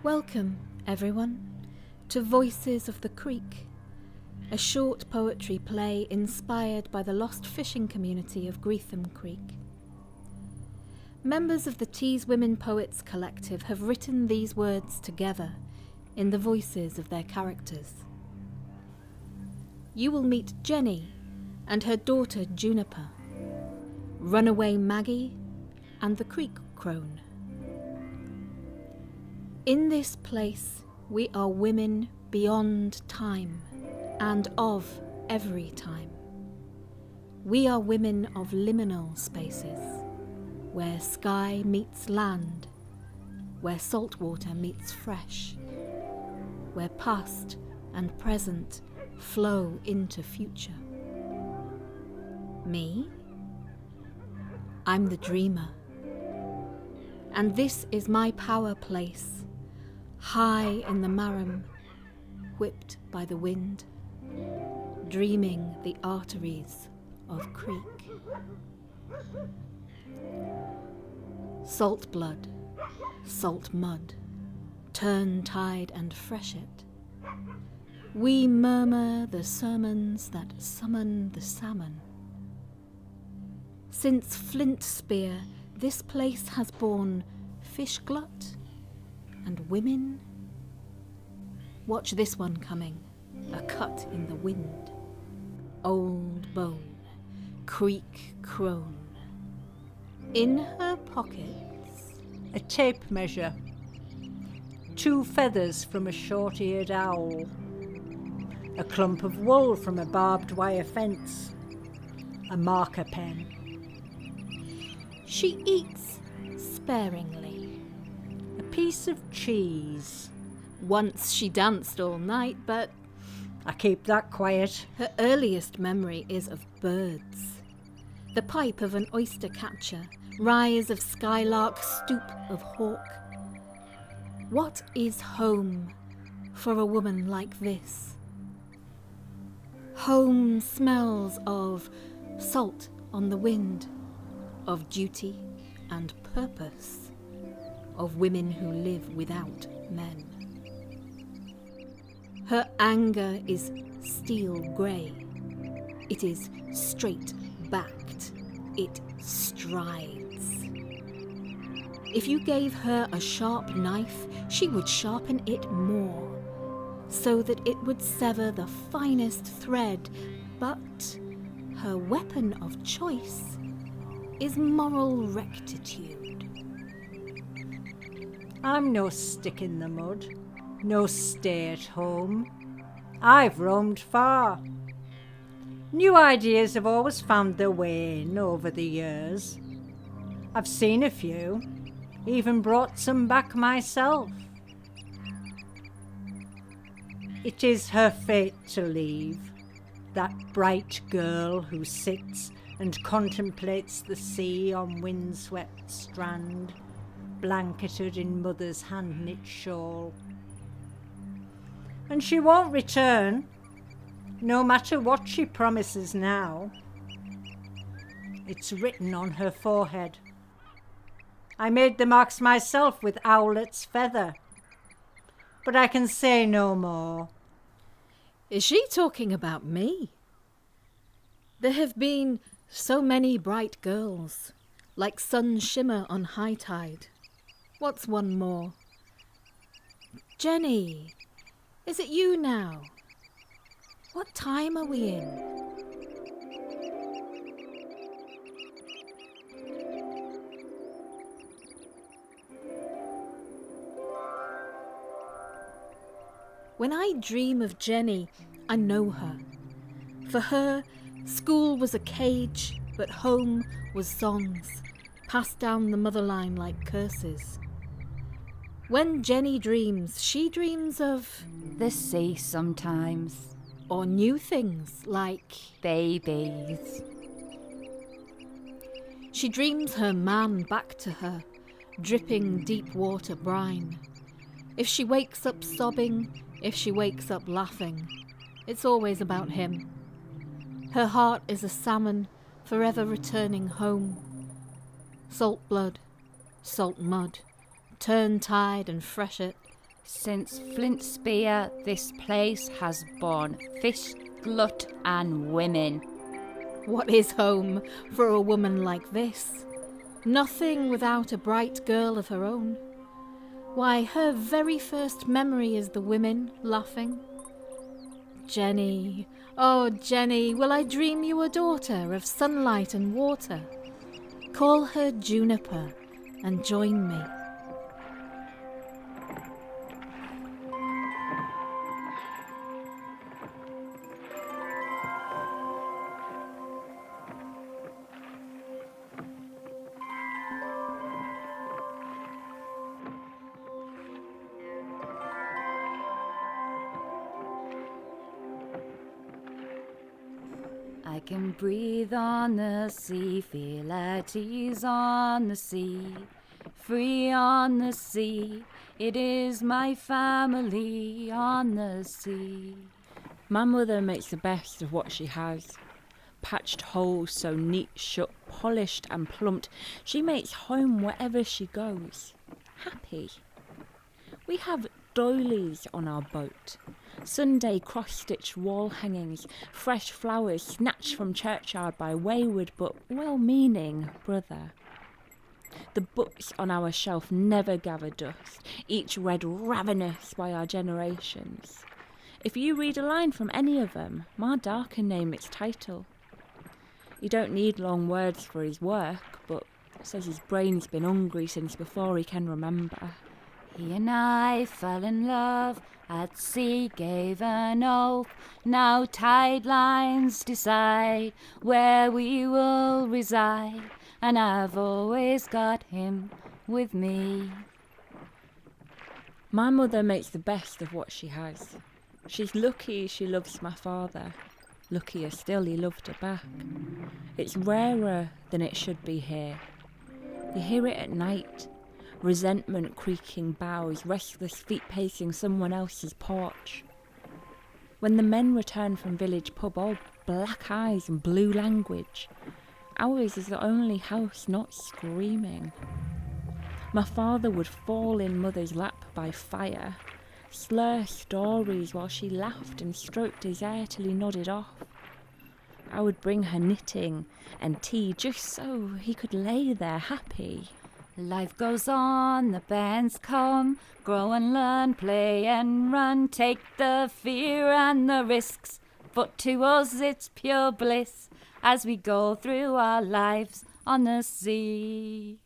Welcome, everyone, to Voices of the Creek, a short poetry play inspired by the lost fishing community of Greetham Creek. Members of the Tees Women Poets Collective have written these words together in the voices of their characters. You will meet Jenny and her daughter Juniper, runaway Maggie and the creek crone. In this place, we are women beyond time and of every time. We are women of liminal spaces, where sky meets land, where salt water meets fresh, where past and present flow into future. Me? I'm the dreamer, and this is my power place, high in the marram, whipped by the wind, dreaming the arteries of creek. Salt blood, salt mud, turn tide and freshet. We murmur the sermons that summon the salmon. Since flint spear, this place has borne fish glut and women. Watch this one coming, a cut in the wind. Old bone, creek crone. In her pockets, a tape measure, 2 feathers from a short-eared owl, a clump of wool from a barbed wire fence, a marker pen. She eats sparingly. A piece of cheese. Once she danced all night, but I keep that quiet. Her earliest memory is of birds. The pipe of an oyster catcher, rise of skylark, stoop of hawk. What is home for a woman like this? Home smells of salt on the wind, of duty and purpose, of women who live without men. Her anger is steel grey. It is straight-backed. It strides. If you gave her a sharp knife, she would sharpen it more, so that it would sever the finest thread, but her weapon of choice is moral rectitude. I'm no stick in the mud, no stay at home. I've roamed far. New ideas have always found their way in over the years. I've seen a few, even brought some back myself. It is her fate to leave, that bright girl who sits and contemplates the sea on windswept strand, blanketed in mother's hand-knit shawl. And she won't return, no matter what she promises now. It's written on her forehead. I made the marks myself with owlet's feather, but I can say no more. Is she talking about me? There have been so many bright girls, like sun shimmer on high tide. What's one more? Jenny, is it you now? What time are we in? When I dream of Jenny, I know her. For her, school was a cage, but home was songs, passed down the mother line like curses. When Jenny dreams, she dreams of the sea sometimes, or new things like babies. She dreams her man back to her, dripping deep water brine. If she wakes up sobbing, if she wakes up laughing, it's always about him. Her heart is a salmon, forever returning home. Salt blood, salt mud, turn tide and freshet, Since Flint Spear, this place has borne fish, glut and women. What is home for a woman like this? Nothing without a bright girl of her own. Why, her very first memory is the women laughing. Jenny, oh Jenny, will I dream you a daughter of sunlight and water? Call her Juniper and join me. I can breathe on the sea, feel at ease on the sea, free on the sea. It is my family on the sea. My mother makes the best of what she has. Patched holes so neat shut, polished and plumped, she makes home wherever she goes. Happy. We have doilies on our boat, Sunday cross-stitched wall hangings, fresh flowers snatched from churchyard by wayward but well-meaning brother. The books on our shelf never gather dust, each read ravenous by our generations. If you read a line from any of them, my dad can name its title. He don't need long words for his work, but says his brain's been hungry since before he can remember. He and I fell in love at sea, gave an oath. Now tide lines decide where we will reside, and I've always got him with me. My mother makes the best of what she has. She's lucky she loves my father. Luckier still he loved her back. It's rarer than it should be here. You hear it at night. Resentment creaking bows, restless feet pacing someone else's porch. When the men return from village pub, all black eyes and blue language, ours is the only house not screaming. My father would fall in mother's lap by fire, slur stories while she laughed and stroked his hair till he nodded off. I would bring her knitting and tea just so he could lay there happy. Life goes on, the bands come, grow and learn, play and run, take the fear and the risks, but to us it's pure bliss as we go through our lives on the sea.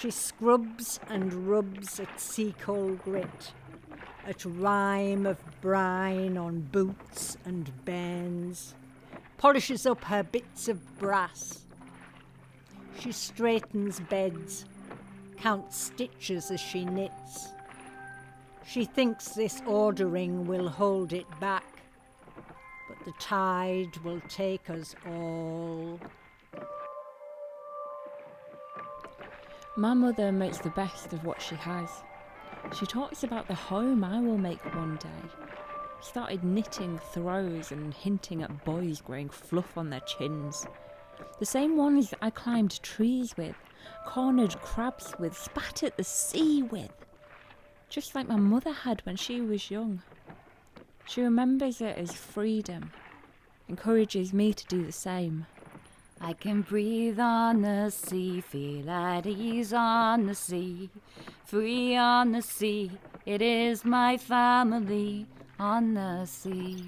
She scrubs and rubs at sea-coal grit, at rime of brine on boots and bairns, polishes up her bits of brass. She straightens beds, counts stitches as she knits. She thinks this ordering will hold it back, but the tide will take us all. My mother makes the best of what she has. She talks about the home I will make one day. Started knitting throws and hinting at boys growing fluff on their chins. The same ones that I climbed trees with, cornered crabs with, spat at the sea with. Just like my mother had when she was young. She remembers it as freedom, encourages me to do the same. I can breathe on the sea, feel at ease on the sea, free on the sea. It is my family on the sea.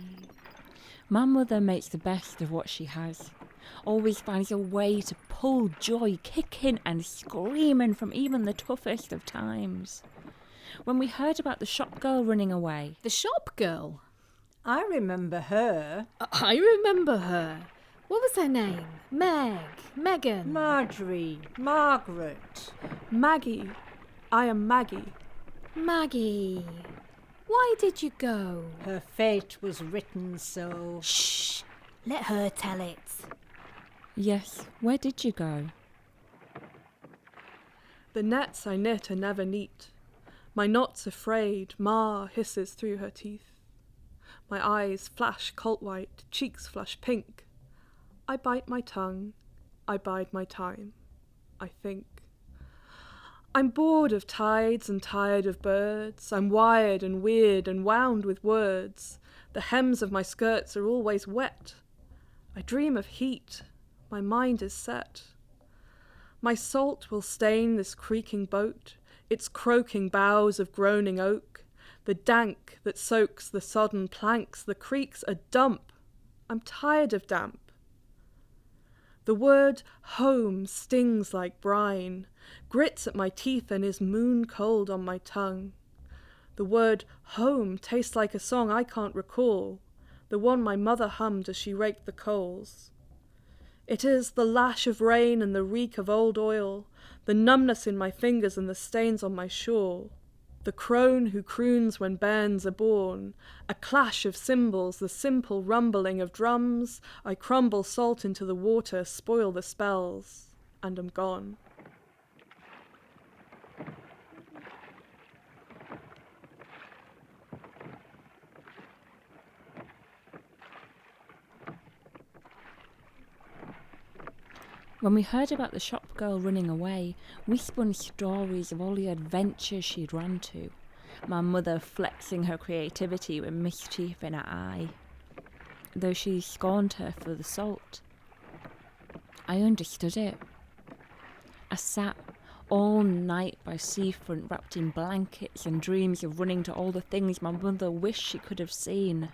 My mother makes the best of what she has. Always finds a way to pull joy, kicking and screaming from even the toughest of times. When we heard about the shop girl running away... The shop girl? I remember her. I remember her. What was her name? Megan? Marjorie, Margaret. Maggie. I am Maggie. Maggie. Why did you go? Her fate was written so. Shh! Let her tell it. Yes, where did you go? The nets I knit are never neat. My knot's afraid, Ma hisses through her teeth. My eyes flash colt white, cheeks flush pink. I bite my tongue, I bide my time, I think. I'm bored of tides and tired of birds. I'm wired and weird and wound with words. The hems of my skirts are always wet. I dream of heat, my mind is set. My salt will stain this creaking boat, its croaking boughs of groaning oak. The dank that soaks the sodden planks, the creeks a dump. I'm tired of damp. The word home stings like brine, grits at my teeth and is moon cold on my tongue. The word home tastes like a song I can't recall, the one my mother hummed as she raked the coals. It is the lash of rain and the reek of old oil, the numbness in my fingers and the stains on my shawl. The crone who croons when bairns are born, a clash of cymbals, the simple rumbling of drums. I crumble salt into the water, spoil the spells, and am gone. When we heard about the shop girl running away, we spun stories of all the adventures she'd run to, my mother flexing her creativity with mischief in her eye, though she scorned her for the salt. I understood it. I sat all night by seafront wrapped in blankets and dreams of running to all the things my mother wished she could have seen.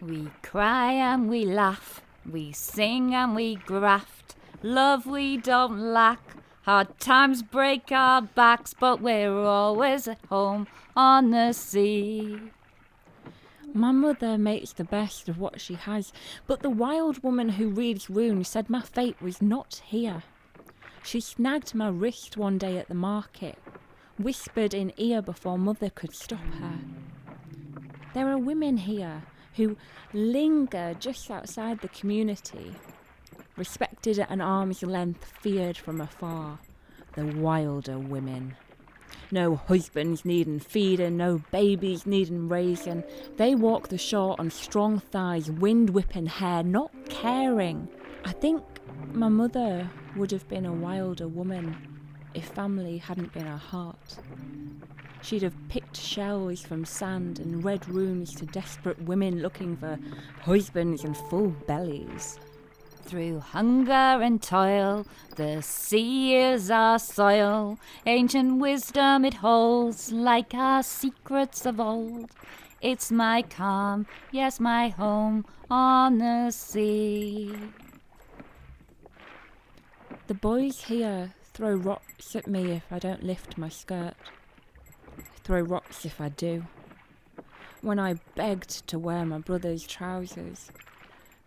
We cry and we laugh, we sing and we graft. Love we don't lack, hard times break our backs, but we're always at home on the sea. My mother makes the best of what she has, but the wild woman who reads runes said my fate was not here. She snagged my wrist one day at the market, whispered in ear before mother could stop her. There are women here who linger just outside the community, respected at an arm's length, feared from afar, the wilder women. No husbands needin' feedin', no babies needin' raising. They walk the shore on strong thighs, wind-whipping hair, not caring. I think my mother would have been a wilder woman if family hadn't been her heart. She'd have picked shells from sand and read runes to desperate women looking for husbands and full bellies. Through hunger and toil, the sea is our soil. Ancient wisdom it holds, like our secrets of old. It's my calm, yes, my home on the sea. The boys here throw rocks at me if I don't lift my skirt. Throw rocks if I do. When I begged to wear my brother's trousers,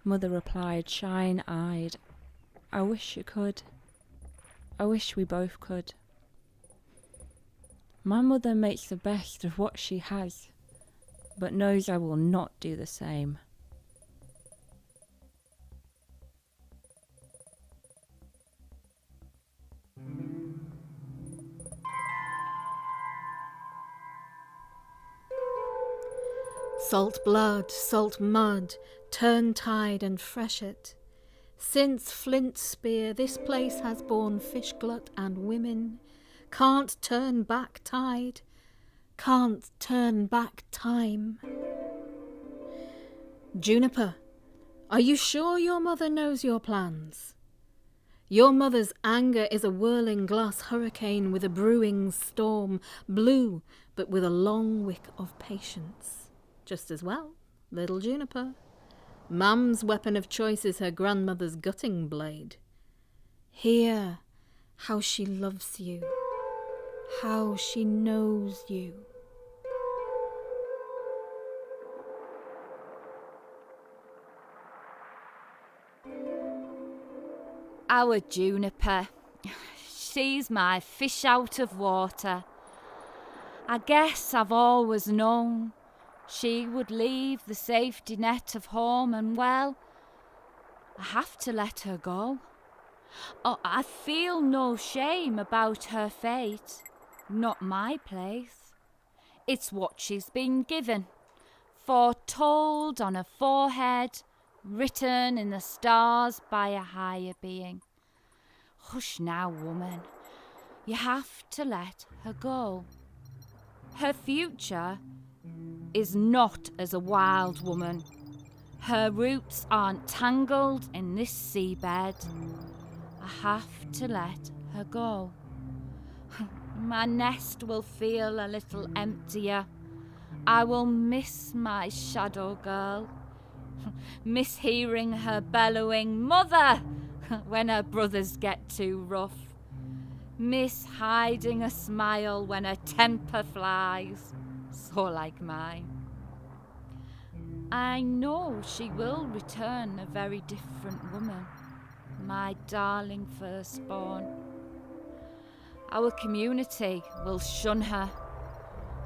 mother replied, shine-eyed, I wish you could. I wish we both could. My mother makes the best of what she has, but knows I will not do the same. Salt blood, salt mud, turn tide and freshet. Since Flint's spear, this place has borne fish glut and women. Can't turn back tide, can't turn back time. Juniper, are you sure your mother knows your plans? Your mother's anger is a whirling glass hurricane with a brewing storm, blue but with a long wick of patience. Just as well, little Juniper. Mum's weapon of choice is her grandmother's gutting blade. Hear how she loves you, how she knows you. Our Juniper, she's my fish out of water. I guess I've always known she would leave the safety net of home, and well, I have to let her go. Oh, I feel no shame about her fate, not my place. It's what she's been given. foretold on her forehead, written in the stars by a higher being. Hush now, woman. You have to let her go. Her future is not as a wild woman. Her roots aren't tangled in this seabed. I have to let her go. My nest will feel a little emptier. I will miss my shadow girl. Miss hearing her bellowing "Mother!" when her brothers get too rough. Miss hiding a smile when her temper flies, so like mine. I know she will return a very different woman, my darling firstborn. Our community will shun her.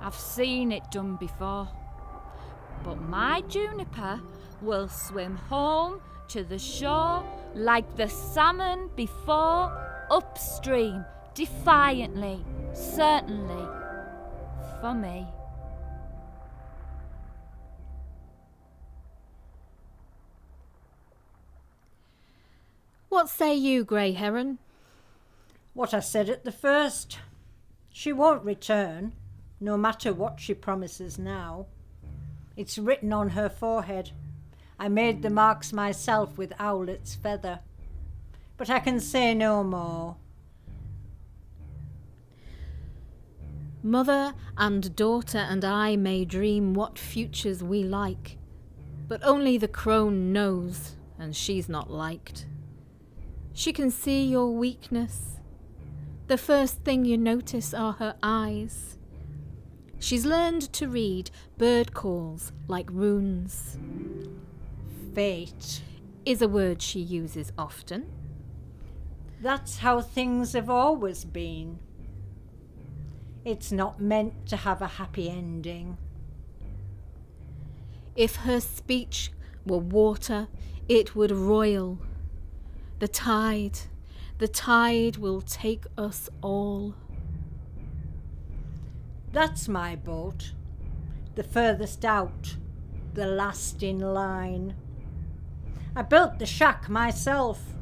I've seen it done before. But my juniper will swim home to the shore like the salmon before, upstream, defiantly, certainly, for me. What say you, Grey Heron? What I said at the first. She won't return, no matter what she promises now. It's written on her forehead. I made the marks myself with owlet's feather. But I can say no more. Mother and daughter and I may dream what futures we like, but only the crone knows, and she's not liked. She can see your weakness. The first thing you notice are her eyes. She's learned to read bird calls like runes. Fate Is a word she uses often. That's how things have always been. It's not meant to have a happy ending. If her speech were water, it would roil. The tide will take us all. That's my boat, the furthest out, the last in line. I built the shack myself.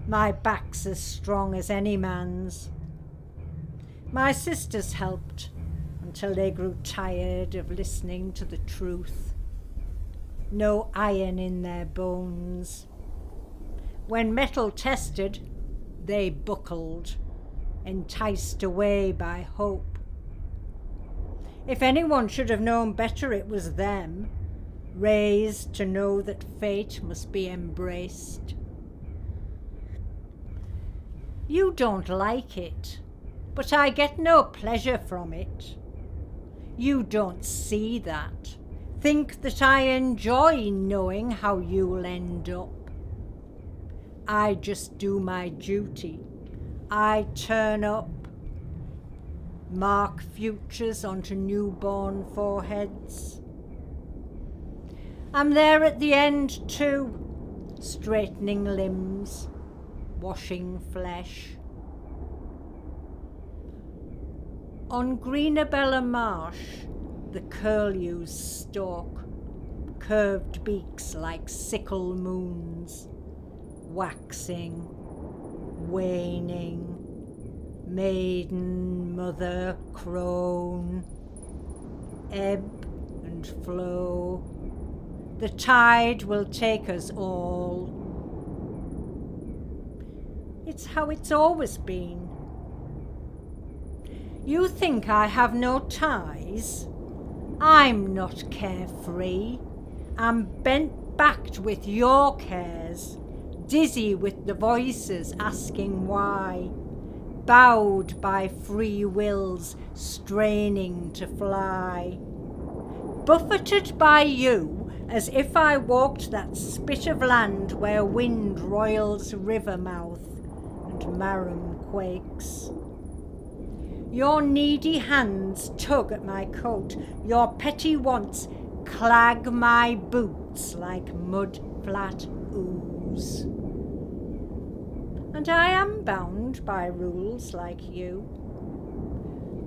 My back's as strong as any man's. My sisters helped until they grew tired of listening to the truth. No iron in their bones. When metal tested, they buckled, enticed away by hope. If anyone should have known better, it was them, raised to know that fate must be embraced. You don't like it, but I get no pleasure from it. You don't see that. Think that I enjoy knowing how you'll end up. I just do my duty. I turn up, mark futures onto newborn foreheads. I'm there at the end too, straightening limbs, washing flesh. On Greenabella Marsh, the curlews stalk, curved beaks like sickle moons, waxing, waning, maiden, mother, crone, ebb and flow. The tide will take us all. It's how it's always been. You think I have no ties? I'm not carefree. I'm bent-backed with your cares, dizzy with the voices asking why, bowed by free wills straining to fly, buffeted by you as if I walked that spit of land where wind roils river mouth and Marram quakes. Your needy hands tug at my coat, your petty wants clag my boots like mud-flat ooze. And I am bound by rules like you.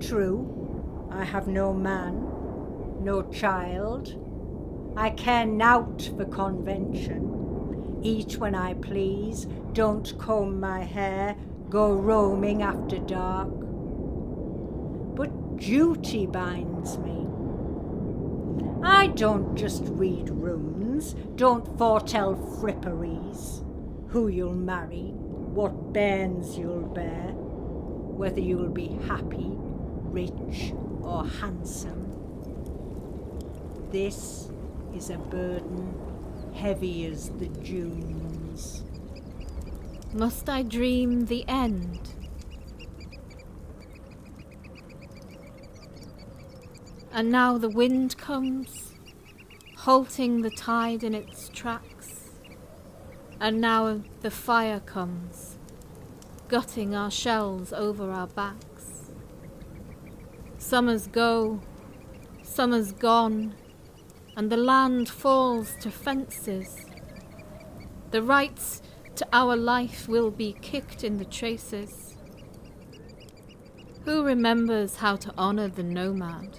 True, I have no man, no child, I care nought for convention. Eat when I please, don't comb my hair, go roaming after dark. But duty binds me. I don't just read runes, don't foretell fripperies. Who you'll marry, what bairns you'll bear, whether you'll be happy, rich or handsome. This is a burden heavy as the dunes. Must I dream the end? And now the wind comes, halting the tide in its tracks. And now the fire comes, gutting our shells over our backs. Summers go, summer's gone, and the land falls to fences. The rights to our life will be kicked in the traces. Who remembers how to honour the nomad?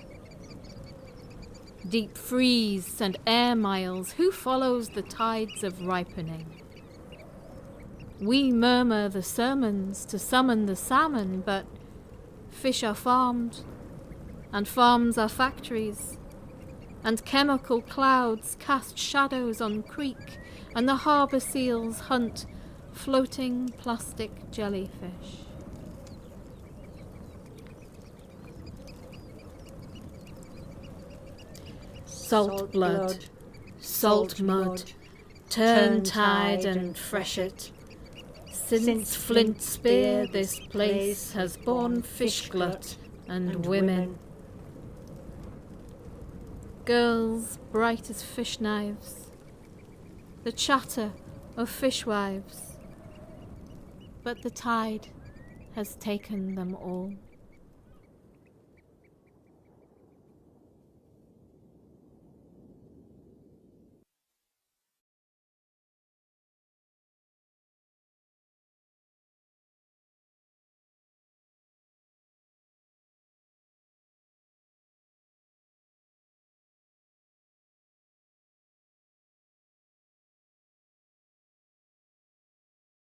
Deep freeze and air miles, who follows the tides of ripening? We murmur the sermons to summon the salmon, but fish are farmed, and farms are factories, and chemical clouds cast shadows on creek, and the harbour seals hunt floating plastic jellyfish. Salt blood, salt mud, turn tide and freshet. Since flint spear this place has borne fish glut and women. Girls bright as fish knives, the chatter of fishwives, but the tide has taken them all.